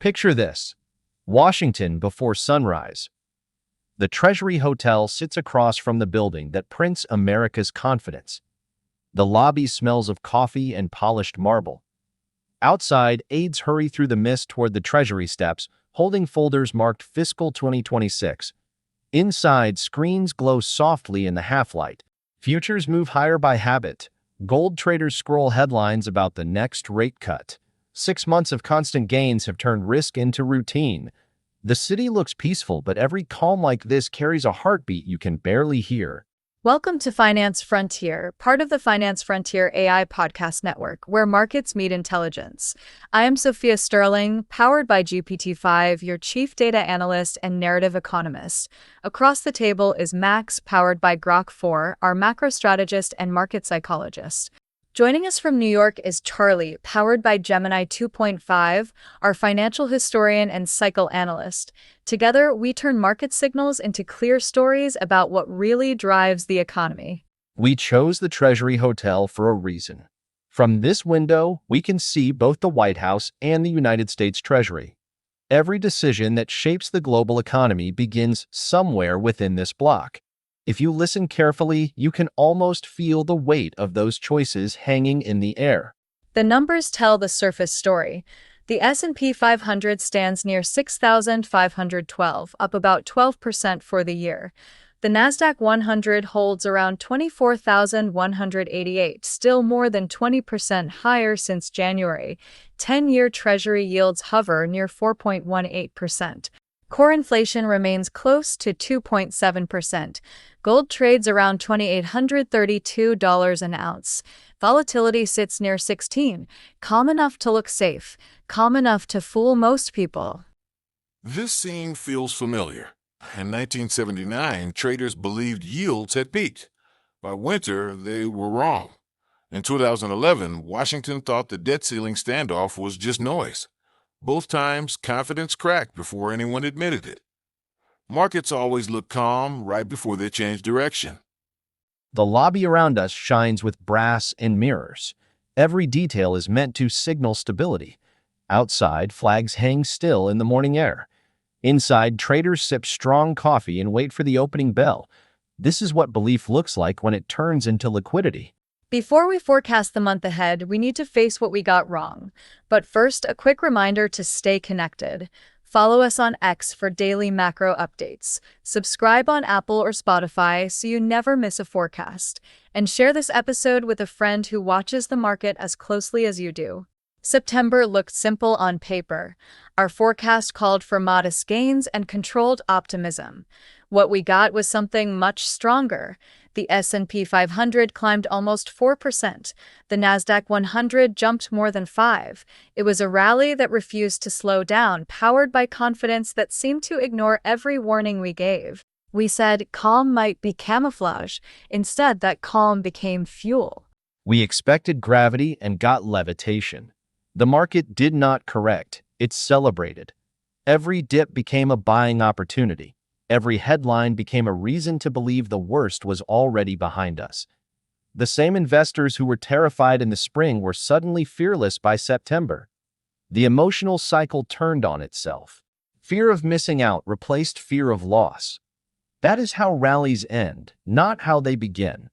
Picture this: Washington before sunrise. The Treasury Hotel sits across from the building that prints America's confidence. The lobby smells of coffee and polished marble. Outside, aides hurry through the mist toward the Treasury steps, holding folders marked Fiscal 2026. Inside, screens glow softly in the half-light. Futures move higher by habit. Gold traders scroll headlines about the next rate cut. 6 months of constant gains have turned risk into routine. The city looks peaceful, but every calm like this carries a heartbeat you can barely hear. Welcome to Finance Frontier, part of the Finance Frontier AI podcast network, where markets meet intelligence. I am Sophia Sterling, powered by GPT-5, your chief data analyst and narrative economist. Across the table is Max, powered by Grok 4, our macro strategist and market psychologist. Joining us from New York is Charlie, powered by Gemini 2.5, our financial historian and cycle analyst. Together, we turn market signals into clear stories about what really drives the economy. We chose the Treasury Hotel for a reason. From this window, we can see both the White House and the United States Treasury. Every decision that shapes the global economy begins somewhere within this block. If you listen carefully, you can almost feel the weight of those choices hanging in the air. The numbers tell the surface story. The S&P 500 stands near 6,512, up about 12% for the year. The Nasdaq 100 holds around 24,188, still more than 20% higher since January. 10-year Treasury yields hover near 4.18%. Core inflation remains close to 2.7%. Gold trades around $2,832 an ounce. Volatility sits near 16, calm enough to look safe, calm enough to fool most people. This scene feels familiar. In 1979, traders believed yields had peaked. By winter, they were wrong. In 2011, Washington thought the debt ceiling standoff was just noise. Both times, confidence cracked before anyone admitted it. Markets always look calm right before they change direction. The lobby around us shines with brass and mirrors. Every detail is meant to signal stability. Outside, flags hang still in the morning air. Inside, traders sip strong coffee and wait for the opening bell. This is what belief looks like when it turns into liquidity. Before we forecast the month ahead, we need to face what we got wrong. But first, a quick reminder to stay connected. Follow us on X for daily macro updates. Subscribe on Apple or Spotify so you never miss a forecast. And share this episode with a friend who watches the market as closely as you do. September looked simple on paper. Our forecast called for modest gains and controlled optimism. What we got was something much stronger. The S&P 500 climbed almost 4%. The Nasdaq 100 jumped more than 5%. It was a rally that refused to slow down, powered by confidence that seemed to ignore every warning we gave. We said calm might be camouflage. Instead, that calm became fuel. We expected gravity and got levitation. The market did not correct, it celebrated. Every dip became a buying opportunity. Every headline became a reason to believe the worst was already behind us. The same investors who were terrified in the spring were suddenly fearless by September. The emotional cycle turned on itself. Fear of missing out replaced fear of loss. That is how rallies end, not how they begin.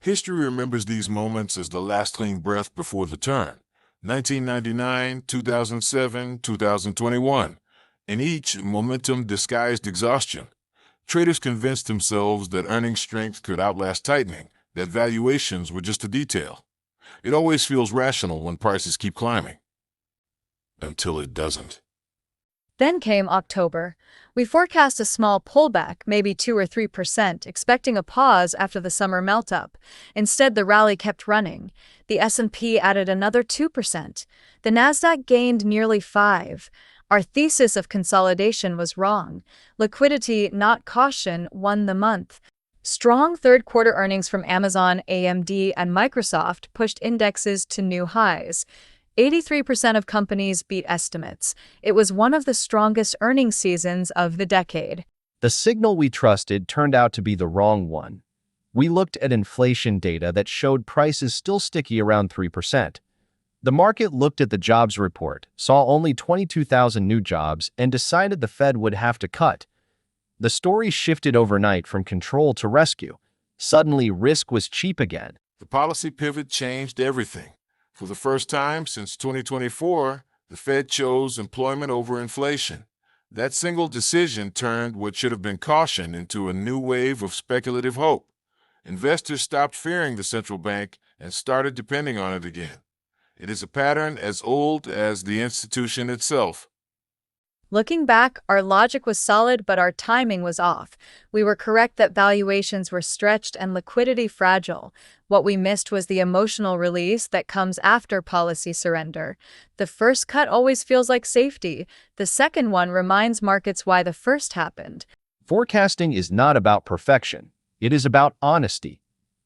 History remembers these moments as the last clean breath before the turn. 1999, 2007, 2021. In each, momentum disguised exhaustion. Traders convinced themselves that earning strength could outlast tightening, that valuations were just a detail. It always feels rational when prices keep climbing. Until it doesn't. Then came October. We forecast a small pullback, maybe 2 or 3%, expecting a pause after the summer melt-up. Instead, the rally kept running. The S&P added another 2%. The Nasdaq gained nearly 5%. Our thesis of consolidation was wrong. Liquidity, not caution, won the month. Strong third-quarter earnings from Amazon, AMD, and Microsoft pushed indexes to new highs. 83% of companies beat estimates. It was one of the strongest earnings seasons of the decade. The signal we trusted turned out to be the wrong one. We looked at inflation data that showed prices still sticky around 3%. The market looked at the jobs report, saw only 22,000 new jobs, and decided the Fed would have to cut. The story shifted overnight from control to rescue. Suddenly, risk was cheap again. The policy pivot changed everything. For the first time since 2024, the Fed chose employment over inflation. That single decision turned what should have been caution into a new wave of speculative hope. Investors stopped fearing the central bank and started depending on it again. It is a pattern as old as the institution itself. Looking back, our logic was solid, but our timing was off. We were correct that valuations were stretched and liquidity fragile. What we missed was the emotional release that comes after policy surrender. The first cut always feels like safety. The second one reminds markets why the first happened. Forecasting is not about perfection. It is about honesty.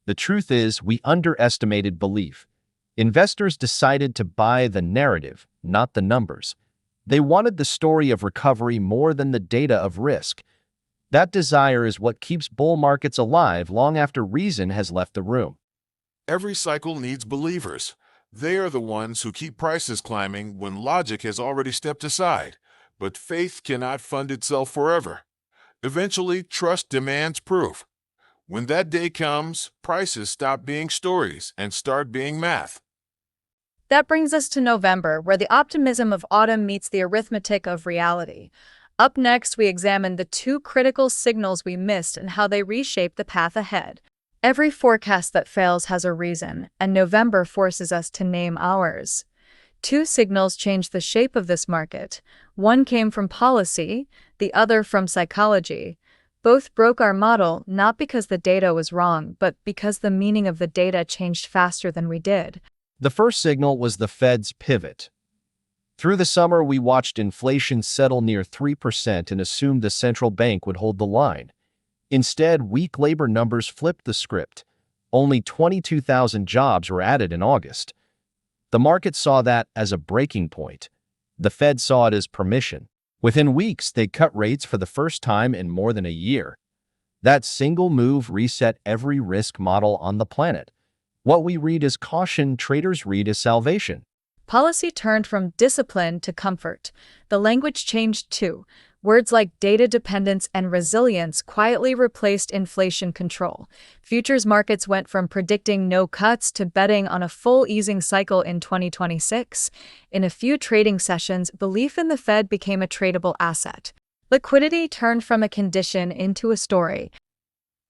The truth is, we underestimated belief. Investors decided to buy the narrative, not the numbers. They wanted the story of recovery more than the data of risk. That desire is what keeps bull markets alive long after reason has left the room. Every cycle needs believers. They are the ones who keep prices climbing when logic has already stepped aside. But faith cannot fund itself forever. Eventually, trust demands proof. When that day comes, prices stop being stories and start being math. That brings us to November, where the optimism of autumn meets the arithmetic of reality. Up next, we examine the two critical signals we missed and how they reshape the path ahead. Every forecast that fails has a reason, and November forces us to name ours. Two signals changed the shape of this market. One came from policy, the other from psychology. Both broke our model, not because the data was wrong, but because the meaning of the data changed faster than we did. The first signal was the Fed's pivot. Through the summer, we watched inflation settle near 3% and assumed the central bank would hold the line. Instead, weak labor numbers flipped the script. Only 22,000 jobs were added in August. The market saw that as a breaking point. The Fed saw it as permission. Within weeks, they cut rates for the first time in more than a year. That single move reset every risk model on the planet. What we read as caution, traders read as salvation. Policy turned from discipline to comfort. The language changed too. Words like data dependence and resilience quietly replaced inflation control. Futures markets went from predicting no cuts to betting on a full easing cycle in 2026. In a few trading sessions, belief in the Fed became a tradable asset. Liquidity turned from a condition into a story.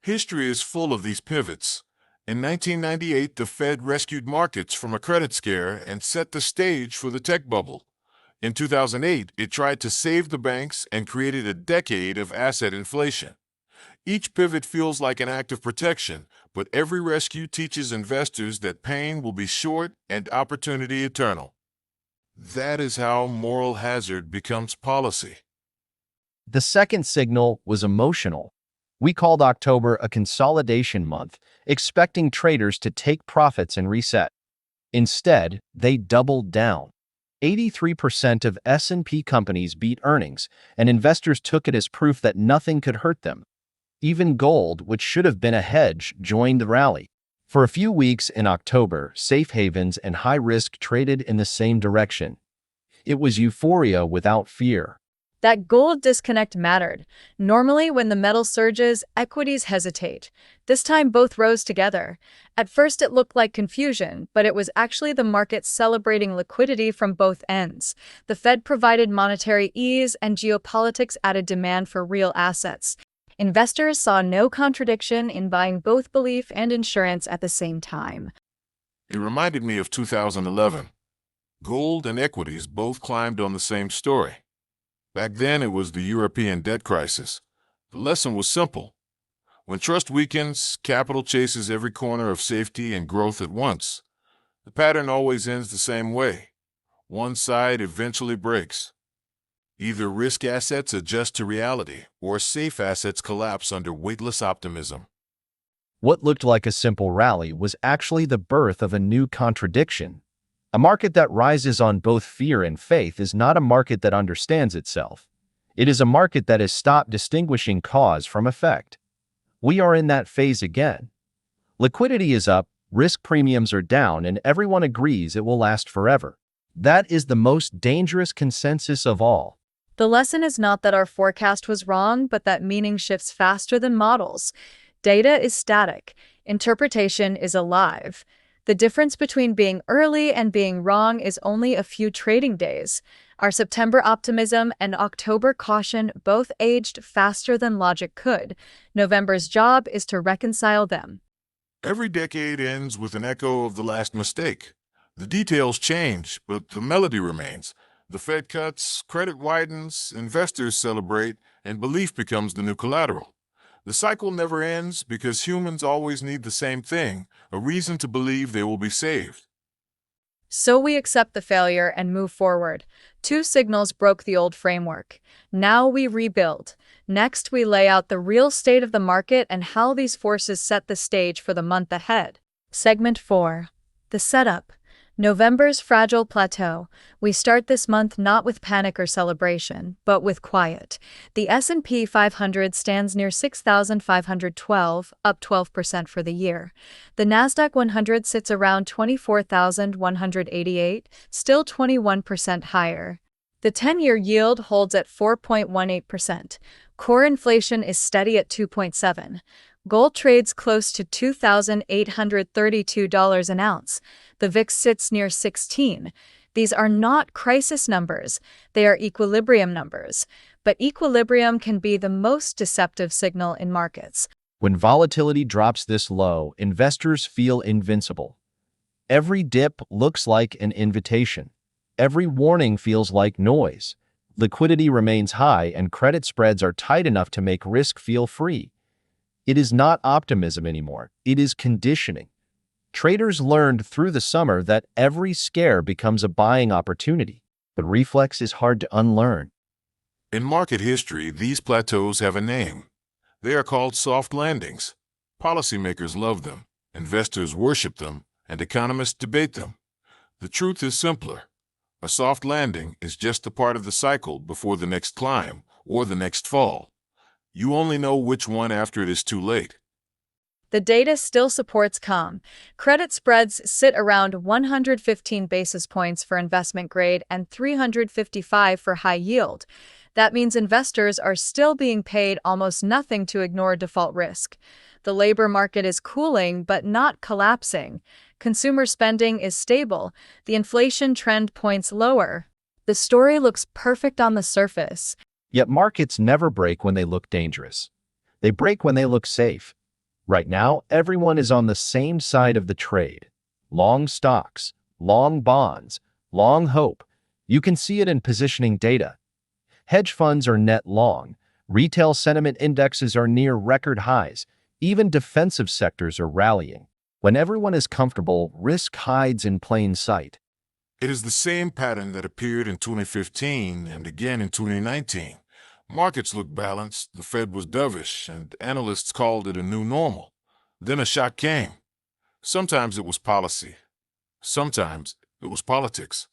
History is full of these pivots. In 1998, the Fed rescued markets from a credit scare and set the stage for the tech bubble. In 2008, it tried to save the banks and created a decade of asset inflation. Each pivot feels like an act of protection, but every rescue teaches investors that pain will be short and opportunity eternal. That is how moral hazard becomes policy. The second signal was emotional. We called October a consolidation month, expecting traders to take profits and reset. Instead, they doubled down. 83% of S&P companies beat earnings, and investors took it as proof that nothing could hurt them. Even gold, which should have been a hedge, joined the rally. For a few weeks in October, safe havens and high risk traded in the same direction. It was euphoria without fear. That gold disconnect mattered. Normally, when the metal surges, equities hesitate. This time, both rose together. At first, it looked like confusion, but it was actually the market celebrating liquidity from both ends. The Fed provided monetary ease, and geopolitics added demand for real assets. Investors saw no contradiction in buying both belief and insurance at the same time. It reminded me of 2011. Gold and equities both climbed on the same story. Back then, it was the European debt crisis. The lesson was simple. When trust weakens, capital chases every corner of safety and growth at once. The pattern always ends the same way. One side eventually breaks. Either risk assets adjust to reality, or safe assets collapse under weightless optimism. What looked like a simple rally was actually the birth of a new contradiction. A market that rises on both fear and faith is not a market that understands itself. It is a market that has stopped distinguishing cause from effect. We are in that phase again. Liquidity is up, Risk premiums are down and everyone agrees it will last forever. That is the most dangerous consensus of all. The lesson is not that our forecast was wrong, but that meaning shifts faster than models. Data is static. Interpretation is alive. The difference between being early and being wrong is only a few trading days. Our September optimism and October caution both aged faster than logic could. November's job is to reconcile them. Every decade ends with an echo of the last mistake. The details change, but the melody remains. The Fed cuts, credit widens, investors celebrate, and belief becomes the new collateral. The cycle never ends because humans always need the same thing, a reason to believe they will be saved. So we accept the failure and move forward. Two signals broke the old framework. Now we rebuild. Next, we lay out the real state of the market and how these forces set the stage for the month ahead. Segment 4. The setup. November's fragile plateau. We start this month not with panic or celebration, but with quiet. The S&P 500 stands near 6,512, up 12% for the year. The Nasdaq 100 sits around 24,188, still 21% higher. The 10-year yield holds at 4.18%. Core inflation is steady at 2.7%. Gold trades close to $2,832 an ounce. The VIX sits near 16. These are not crisis numbers, they are equilibrium numbers. But equilibrium can be the most deceptive signal in markets. When volatility drops this low, investors feel invincible. Every dip looks like an invitation. Every warning feels like noise. Liquidity remains high and credit spreads are tight enough to make risk feel free. It is not optimism anymore, it is conditioning. Traders learned through the summer that every scare becomes a buying opportunity. The reflex is hard to unlearn. In market history, these plateaus have a name. They are called soft landings. Policymakers love them, investors worship them, and economists debate them. The truth is simpler. A soft landing is just a part of the cycle before the next climb or the next fall. You only know which one after it is too late. The data still supports calm. Credit spreads sit around 115 basis points for investment grade and 355 for high yield. That means investors are still being paid almost nothing to ignore default risk. The labor market is cooling but not collapsing. Consumer spending is stable. The inflation trend points lower. The story looks perfect on the surface. Yet markets never break when they look dangerous. They break when they look safe. Right now, everyone is on the same side of the trade. Long stocks, long bonds, long hope. You can see it in positioning data. Hedge funds are net long. Retail sentiment indexes are near record highs. Even defensive sectors are rallying. When everyone is comfortable, risk hides in plain sight. It is the same pattern that appeared in 2015 and again in 2019. Markets looked balanced, the Fed was dovish, and analysts called it a new normal. Then a shock came. Sometimes it was policy. Sometimes it was politics.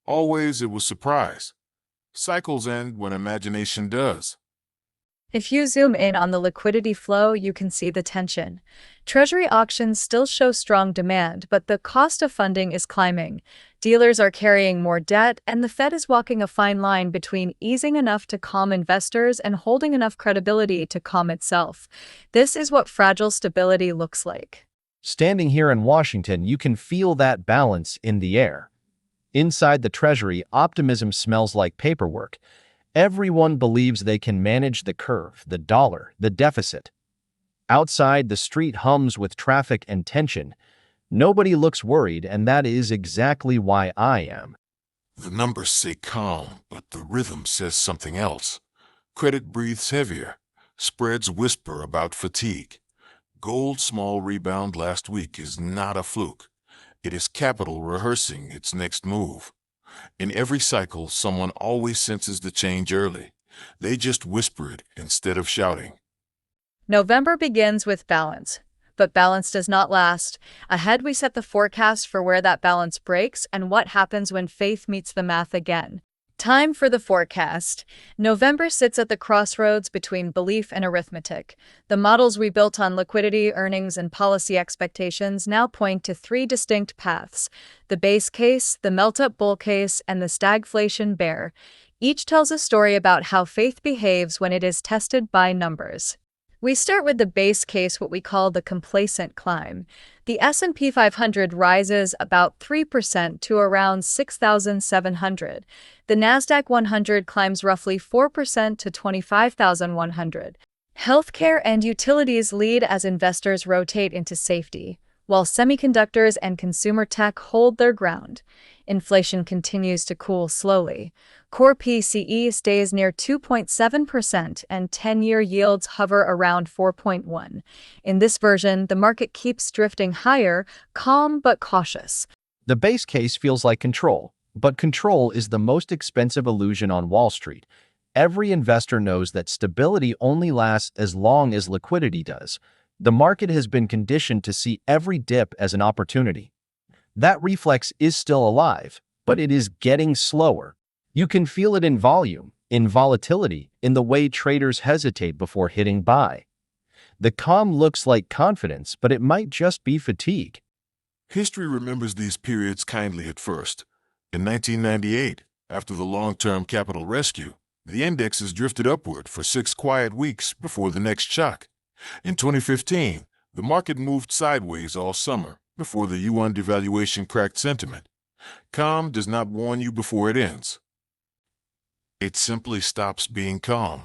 Always it was surprise. Cycles end when imagination does. If you zoom in on the liquidity flow, you can see the tension. Treasury auctions still show strong demand, but the cost of funding is climbing. Dealers are carrying more debt, and the Fed is walking a fine line between easing enough to calm investors and holding enough credibility to calm itself. This is what fragile stability looks like. Standing here in Washington, you can feel that balance in the air. Inside the Treasury, optimism smells like paperwork. Everyone believes they can manage the curve, the dollar, the deficit. Outside, the street hums with traffic and tension. Nobody looks worried, and that is exactly why I am. The numbers say calm, but the rhythm says something else. Credit breathes heavier. Spreads whisper about fatigue. Gold's small rebound last week is not a fluke. It is capital rehearsing its next move. In every cycle, someone always senses the change early. They just whisper it instead of shouting. November begins with balance, but balance does not last. Ahead, we set the forecast for where that balance breaks and what happens when faith meets the math again. Time for the forecast. November sits at the crossroads between belief and arithmetic. The models we built on liquidity, earnings, and policy expectations now point to three distinct paths: the base case, the melt-up bull case, and the stagflation bear. Each tells a story about how faith behaves when it is tested by numbers. We start with the base case, what we call the complacent climb. The S&P 500 rises about 3% to around 6,700. The Nasdaq 100 climbs roughly 4% to 25,100. Healthcare and utilities lead as investors rotate into safety, while semiconductors and consumer tech hold their ground. Inflation continues to cool slowly. Core PCE stays near 2.7% and 10-year yields hover around 4.1. In this version, the market keeps drifting higher, calm but cautious. The base case feels like control, but control is the most expensive illusion on Wall Street. Every investor knows that stability only lasts as long as liquidity does. The market has been conditioned to see every dip as an opportunity. That reflex is still alive, but it is getting slower. You can feel it in volume, in volatility, in the way traders hesitate before hitting buy. The calm looks like confidence, but it might just be fatigue. History remembers these periods kindly at first. In 1998, after the long-term capital rescue, the indexes drifted upward for 6 quiet weeks before the next shock. In 2015, the market moved sideways all summer before the yuan devaluation cracked sentiment. Calm does not warn you before it ends. It simply stops being calm.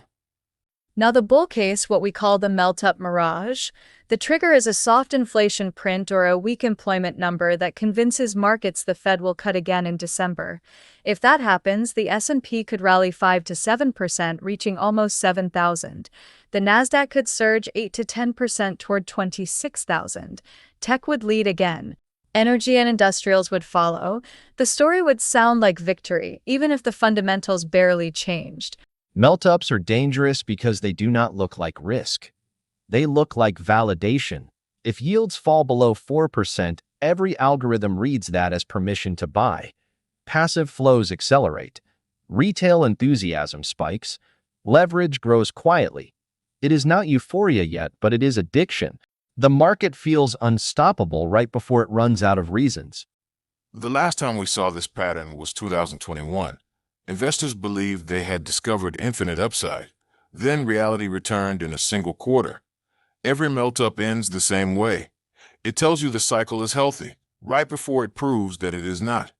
Now the bull case, what we call the melt-up mirage. The trigger is a soft inflation print or a weak employment number that convinces markets the Fed will cut again in December. If that happens, the S&P could rally 5 to 7%, reaching almost 7,000. The Nasdaq could surge 8 to 10% toward 26,000. Tech would lead again. Energy and industrials would follow. The story would sound like victory, even if the fundamentals barely changed. Melt-ups are dangerous because they do not look like risk. They look like validation. If yields fall below 4%, every algorithm reads that as permission to buy. Passive flows accelerate. Retail enthusiasm spikes. Leverage grows quietly. It is not euphoria yet, but it is addiction. The market feels unstoppable right before it runs out of reasons. The last time we saw this pattern was 2021. Investors believed they had discovered infinite upside. Then reality returned in a single quarter. Every melt-up ends the same way. It tells you the cycle is healthy, right before it proves that it is not.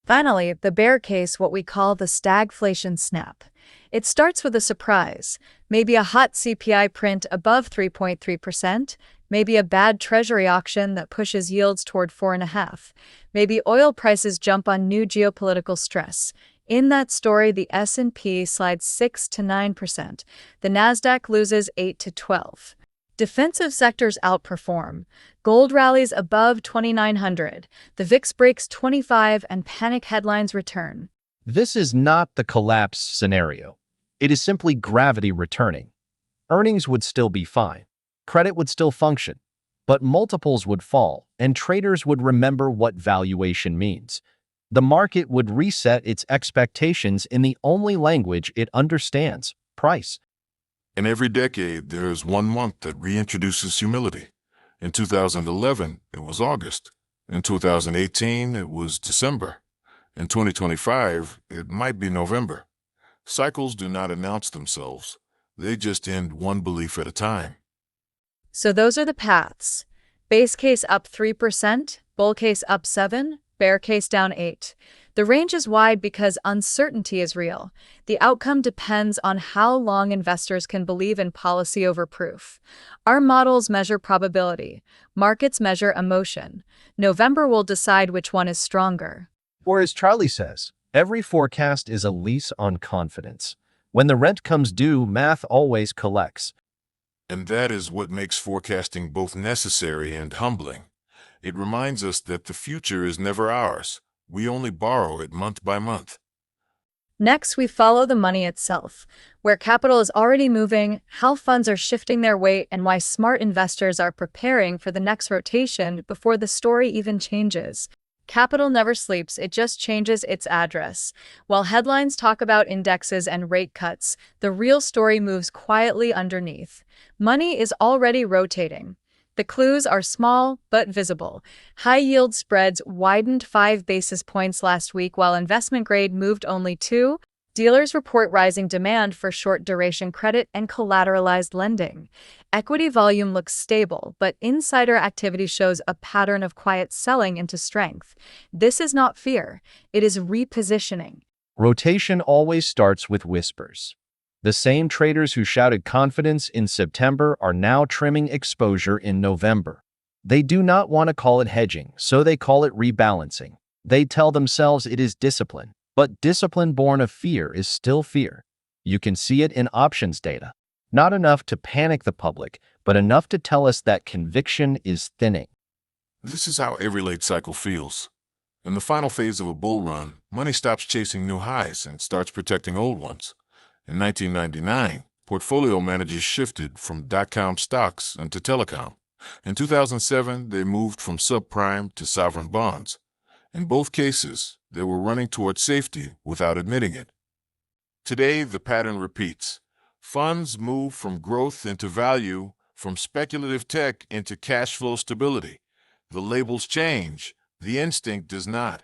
Finally, the bear case, what we call the stagflation snap. It starts with a surprise. Maybe a hot CPI print above 3.3%, maybe a bad Treasury auction that pushes yields toward 4.5%, maybe oil prices jump on new geopolitical stress. In that story, the S&P slides 6 to 9%. The Nasdaq loses 8 to 12%. Defensive sectors outperform. Gold rallies above 2,900. The VIX breaks 25 and panic headlines return. This is not the collapse scenario. It is simply gravity returning. Earnings would still be fine. Credit would still function. But multiples would fall, and traders would remember what valuation means. The market would reset its expectations in the only language it understands: price. In every decade, there is one month that reintroduces humility. In 2011, it was August. In 2018, it was December. In 2025, it might be November. Cycles do not announce themselves. They just end one belief at a time. So those are the paths. Base case up 3%, bull case up 7%, bear case down 8%. The range is wide because uncertainty is real. The outcome depends on how long investors can believe in policy over proof. Our models measure probability. Markets measure emotion. November will decide which one is stronger. Or as Charlie says, every forecast is a lease on confidence. When the rent comes due, math always collects. And that is what makes forecasting both necessary and humbling. It reminds us that the future is never ours. We only borrow it month by month. Next, we follow the money itself, where capital is already moving, how funds are shifting their weight, and why smart investors are preparing for the next rotation before the story even changes. Capital never sleeps, it just changes its address. While headlines talk about indexes and rate cuts, the real story moves quietly underneath. Money is already rotating. The clues are small but visible. High-yield spreads widened 5 basis points last week while investment grade moved only 2. Dealers report rising demand for short-duration credit and collateralized lending. Equity volume looks stable, but insider activity shows a pattern of quiet selling into strength. This is not fear, it is repositioning. Rotation always starts with whispers. The same traders who shouted confidence in September are now trimming exposure in November. They do not want to call it hedging, so they call it rebalancing. They tell themselves it is discipline. But discipline born of fear is still fear. You can see it in options data. Not enough to panic the public, but enough to tell us that conviction is thinning. This is how every late cycle feels. In the final phase of a bull run, money stops chasing new highs and starts protecting old ones. In 1999, portfolio managers shifted from dot-com stocks into telecom. In 2007, they moved from subprime to sovereign bonds. In both cases, they were running toward safety without admitting it. Today, the pattern repeats. Funds move from growth into value, from speculative tech into cash flow stability. The labels change, the instinct does not.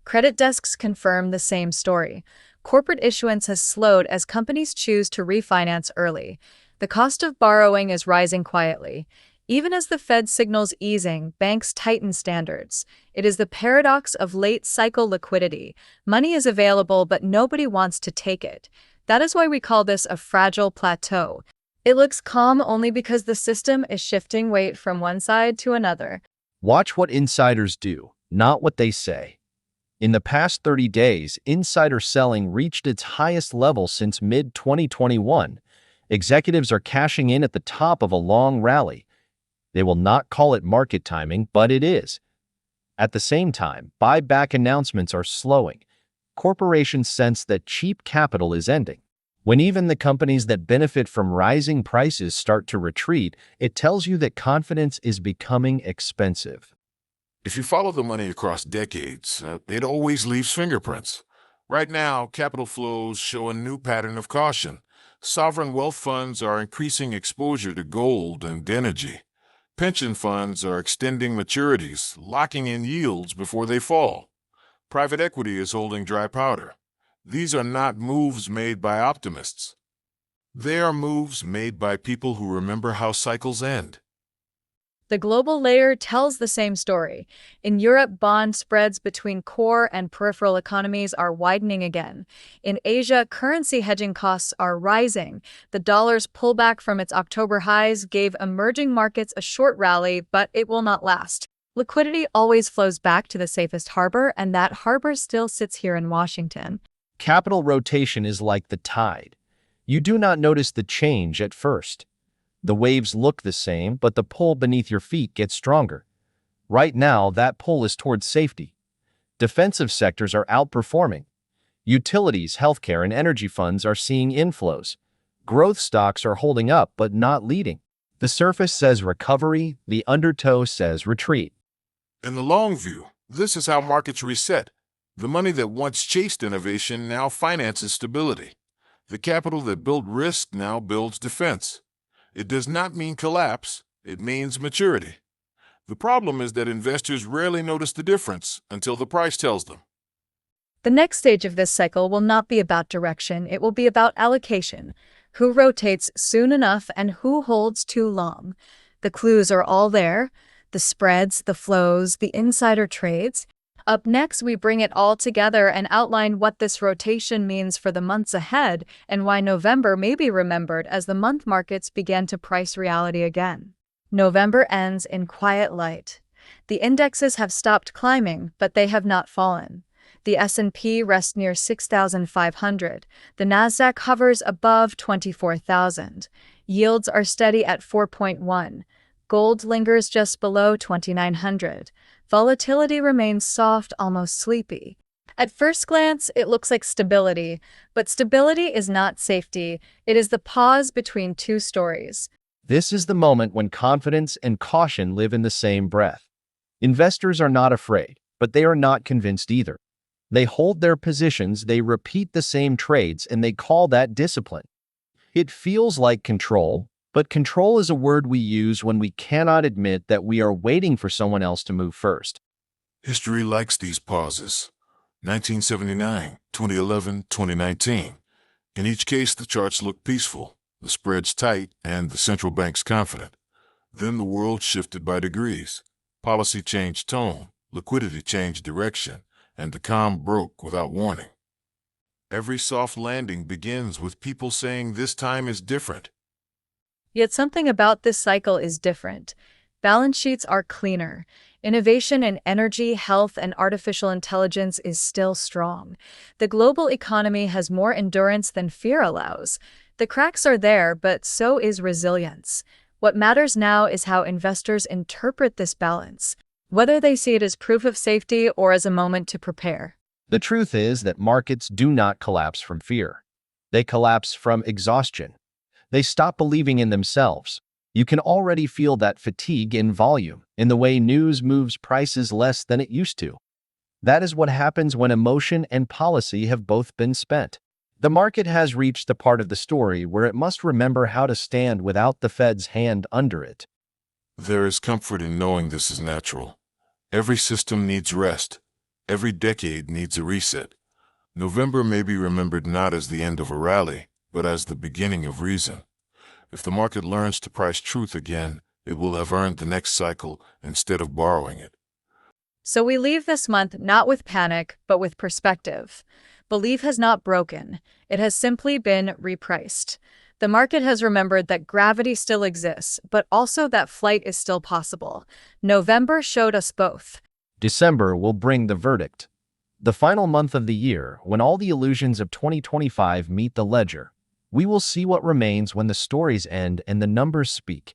Credit desks confirm the same story. Corporate issuance has slowed as companies choose to refinance early. The cost of borrowing is rising quietly. Even as the Fed signals easing, banks tighten standards. It is the paradox of late-cycle liquidity. Money is available, but nobody wants to take it. That is why we call this a fragile plateau. It looks calm only because the system is shifting weight from one side to another. Watch what insiders do, not what they say. In the past 30 days, insider selling reached its highest level since mid-2021. Executives are cashing in at the top of a long rally. They will not call it market timing, but it is. At the same time, buyback announcements are slowing. Corporations sense that cheap capital is ending. When even the companies that benefit from rising prices start to retreat, it tells you that confidence is becoming expensive. If you follow the money across decades, it always leaves fingerprints. Right now, capital flows show a new pattern of caution. Sovereign wealth funds are increasing exposure to gold and energy. Pension funds are extending maturities, locking in yields before they fall. Private equity is holding dry powder. These are not moves made by optimists. They are moves made by people who remember how cycles end. The global layer tells the same story. In Europe, bond spreads between core and peripheral economies are widening again. In Asia, currency hedging costs are rising. The dollar's pullback from its October highs gave emerging markets a short rally, but it will not last. Liquidity always flows back to the safest harbor, and that harbor still sits here in Washington. Capital rotation is like the tide. You do not notice the change at first. The waves look the same, but the pull beneath your feet gets stronger. Right now, that pull is towards safety. Defensive sectors are outperforming. Utilities, healthcare, and energy funds are seeing inflows. Growth stocks are holding up but not leading. The surface says recovery, the undertow says retreat. In the long view, this is how markets reset. The money that once chased innovation now finances stability. The capital that built risk now builds defense. It does not mean collapse, it means maturity. The problem is that investors rarely notice the difference until the price tells them. The next stage of this cycle will not be about direction, it will be about allocation. Who rotates soon enough and who holds too long? The clues are all there. The spreads, the flows, the insider trades. Up next, we bring it all together and outline what this rotation means for the months ahead and why November may be remembered as the month markets began to price reality again. November ends in quiet light. The indexes have stopped climbing, but they have not fallen. The S&P rests near 6,500. The Nasdaq hovers above 24,000. Yields are steady at 4.1. Gold lingers just below 2,900. Volatility remains soft, almost sleepy. At first glance, it looks like stability, but stability is not safety. It is the pause between two stories. This is the moment when confidence and caution live in the same breath. Investors are not afraid, but they are not convinced either. They hold their positions, they repeat the same trades, and they call that discipline. It feels like control, but control is a word we use when we cannot admit that we are waiting for someone else to move first. History likes these pauses. 1979, 2011, 2019. In each case, the charts look peaceful, the spreads tight, and the central banks confident. Then the world shifted by degrees. Policy changed tone, liquidity changed direction, and the calm broke without warning. Every soft landing begins with people saying this time is different. Yet something about this cycle is different. Balance sheets are cleaner. Innovation in energy, health, and artificial intelligence is still strong. The global economy has more endurance than fear allows. The cracks are there, but so is resilience. What matters now is how investors interpret this balance, whether they see it as proof of safety or as a moment to prepare. The truth is that markets do not collapse from fear. They collapse from exhaustion. They stop believing in themselves. You can already feel that fatigue in volume, in the way news moves prices less than it used to. That is what happens when emotion and policy have both been spent. The market has reached the part of the story where it must remember how to stand without the Fed's hand under it. There is comfort in knowing this is natural. Every system needs rest. Every decade needs a reset. November may be remembered not as the end of a rally, but as the beginning of reason. If the market learns to price truth again, it will have earned the next cycle instead of borrowing it. So we leave this month not with panic, but with perspective. Belief has not broken. It has simply been repriced. The market has remembered that gravity still exists, but also that flight is still possible. November showed us both. December will bring the verdict. The final month of the year, when all the illusions of 2025 meet the ledger. We will see what remains when the stories end and the numbers speak.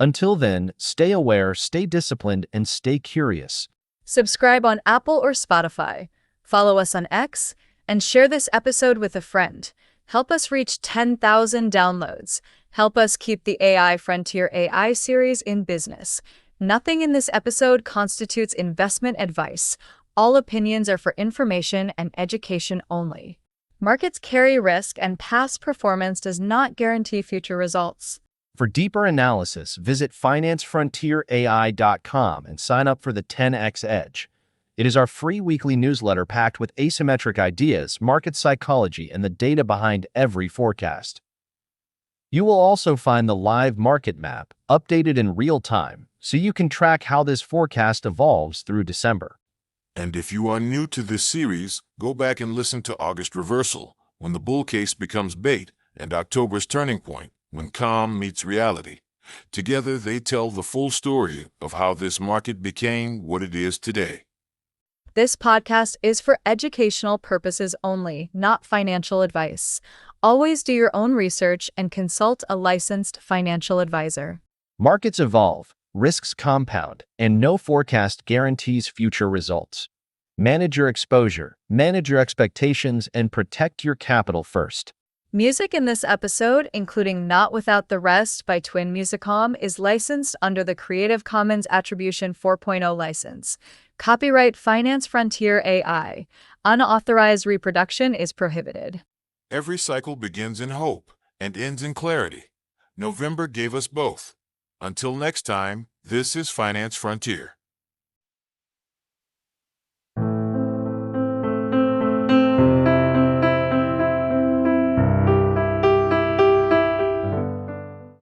Until then, stay aware, stay disciplined, and stay curious. Subscribe on Apple or Spotify. Follow us on X, and share this episode with a friend. Help us reach 10,000 downloads. Help us keep the AI Frontier AI series in business. Nothing in this episode constitutes investment advice. All opinions are for information and education only. Markets carry risk, and past performance does not guarantee future results. For deeper analysis, visit financefrontierai.com and sign up for the 10x Edge. It is our free weekly newsletter packed with asymmetric ideas, market psychology, and the data behind every forecast. You will also find the live market map, updated in real time, so you can track how this forecast evolves through December. And if you are new to this series, go back and listen to August Reversal, when the bull case becomes bait, and October's Turning Point, when calm meets reality. Together, they tell the full story of how this market became what it is today. This podcast is for educational purposes only, not financial advice. Always do your own research and consult a licensed financial advisor. Markets evolve, risks compound, and no forecast guarantees future results. Manage your exposure, manage your expectations, and protect your capital first. Music in this episode, including Not Without the Rest by Twin Musicom, is licensed under the Creative Commons Attribution 4.0 license. Copyright Finance Frontier AI. Unauthorized reproduction is prohibited. Every cycle begins in hope and ends in clarity. November gave us both. Until next time, this is Finance Frontier.